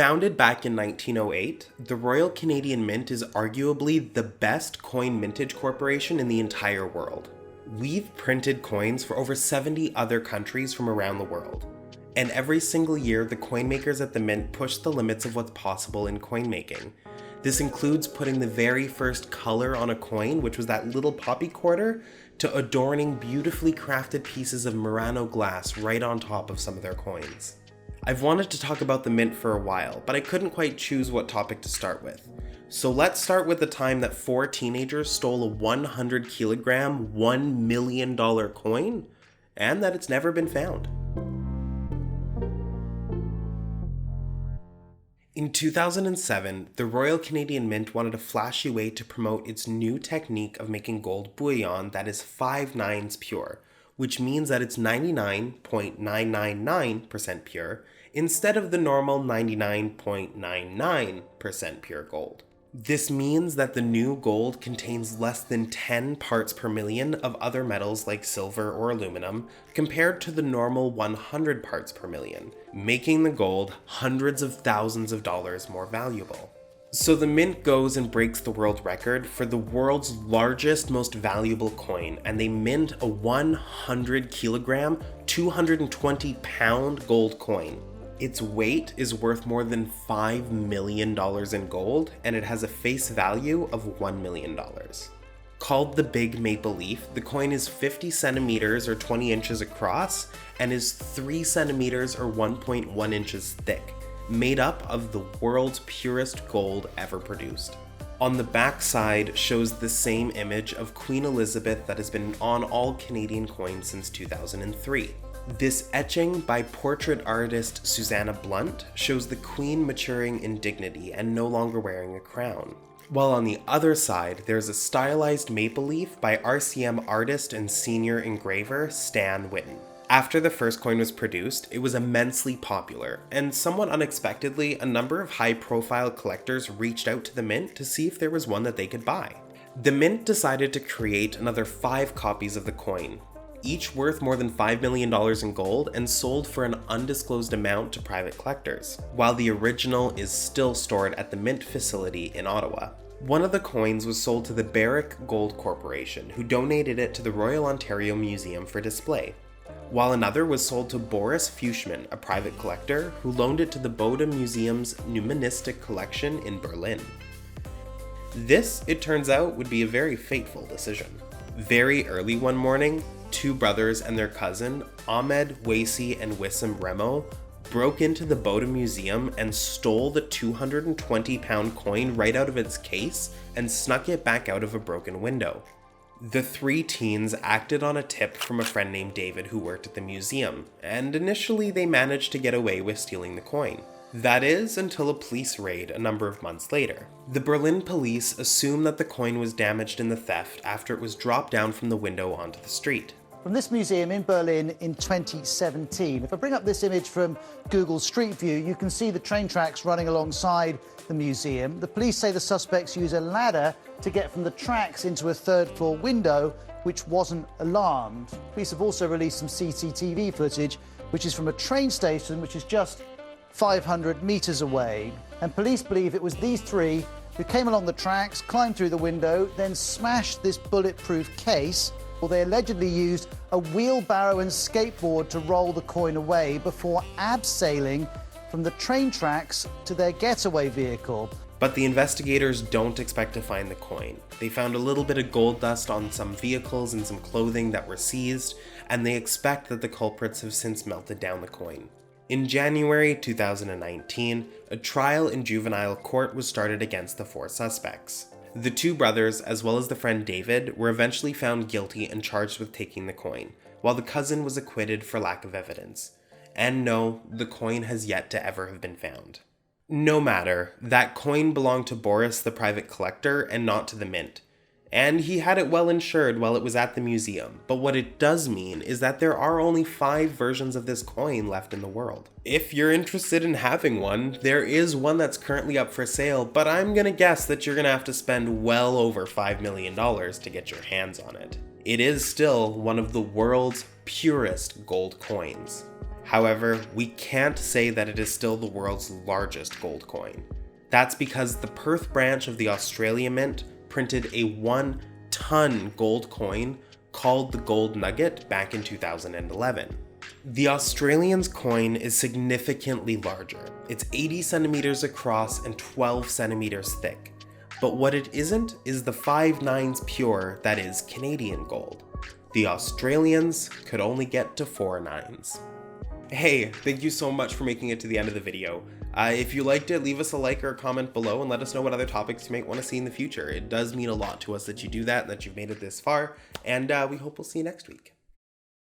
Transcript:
Founded back in 1908, the Royal Canadian Mint is arguably the best coin mintage corporation in the entire world. We've printed coins for over 70 other countries from around the world. And every single year, the coin makers at the Mint push the limits of what's possible in coin making. This includes putting the very first color on a coin, which was that little poppy quarter, to adorning beautifully crafted pieces of Murano glass right on top of some of their coins. I've wanted to talk about the Mint for a while, but I couldn't quite choose what topic to start with. So let's start with the time that 4 teenagers stole a 100 kilogram, $1 million coin, and that it's never been found. In 2007, the Royal Canadian Mint wanted a flashy way to promote its new technique of making gold bullion that is 5 nines pure, which means that it's 99.999% pure instead of the normal 99.99% pure gold. This means that the new gold contains less than 10 parts per million of other metals like silver or aluminum compared to the normal 100 parts per million, making the gold hundreds of thousands of dollars more valuable. So the Mint goes and breaks the world record for the world's largest, most valuable coin, and they mint a 100 kilogram, 220 pound gold coin. Its weight is worth more than $5 million in gold, and it has a face value of $1 million. Called the Big Maple Leaf, the coin is 50 centimeters or 20 inches across, and is 3 centimeters or 1.1 inches thick, made up of the world's purest gold ever produced. On the back side shows the same image of Queen Elizabeth that has been on all Canadian coins since 2003. This etching by portrait artist Susanna Blunt shows the Queen maturing in dignity and no longer wearing a crown. While on the other side, there's a stylized maple leaf by RCM artist and senior engraver Stan Whitten. After the first coin was produced, it was immensely popular, and somewhat unexpectedly, a number of high-profile collectors reached out to the Mint to see if there was one that they could buy. The Mint decided to create another 5 copies of the coin, each worth more than $5 million in gold and sold for an undisclosed amount to private collectors, while the original is still stored at the Mint facility in Ottawa. One of the coins was sold to the Barrick Gold Corporation, who donated it to the Royal Ontario Museum for display, while another was sold to Boris Fuchsman, a private collector, who loaned it to the Bode Museum's numismatic collection in Berlin. This, it turns out, would be a very fateful decision. Very early one morning, 2 brothers and their cousin, Ahmed Waisi and Wissam Remo, broke into the Bode Museum and stole the 220-pound coin right out of its case and snuck it back out of a broken window. The 3 teens acted on a tip from a friend named David who worked at the museum, and initially they managed to get away with stealing the coin. That is, until a police raid a number of months later. The Berlin police assumed that the coin was damaged in the theft after it was dropped down from the window onto the street. From this museum in Berlin in 2017, if I bring up this image from Google Street View, you can see the train tracks running alongside the museum. The police say the suspects use a ladder to get from the tracks into a 3rd floor window, which wasn't alarmed. Police have also released some CCTV footage, which is from a train station, which is just 500 meters away. And police believe it was these 3 who came along the tracks, climbed through the window, then smashed this bulletproof case. Well, they allegedly used a wheelbarrow and skateboard to roll the coin away before abseiling from the train tracks to their getaway vehicle. But the investigators don't expect to find the coin. They found a little bit of gold dust on some vehicles and some clothing that were seized, and they expect that the culprits have since melted down the coin. In January 2019, a trial in juvenile court was started against the 4 suspects. The 2 brothers, as well as the friend David, were eventually found guilty and charged with taking the coin, while the cousin was acquitted for lack of evidence. And no, the coin has yet to ever have been found. No matter, that coin belonged to Boris the private collector and not to the Mint. And he had it well insured while it was at the museum, but what it does mean is that there are only 5 versions of this coin left in the world. If you're interested in having one, there is one that's currently up for sale, but I'm gonna guess that you're gonna have to spend well over $5 million to get your hands on it. It is still one of the world's purest gold coins. However, we can't say that it is still the world's largest gold coin. That's because the Perth branch of the Australia Mint printed a 1-ton gold coin called the Gold Nugget back in 2011. The Australian's coin is significantly larger. It's 80 centimeters across and 12 centimeters thick. But what it isn't is the 5 nines pure that is Canadian gold. The Australians could only get to 4 nines. Hey, thank you so much for making it to the end of the video. If you liked it, leave us a like or a comment below and let us know what other topics you might want to see in the future. It does mean a lot to us that you do that and that you've made it this far, and we hope we'll see you next week.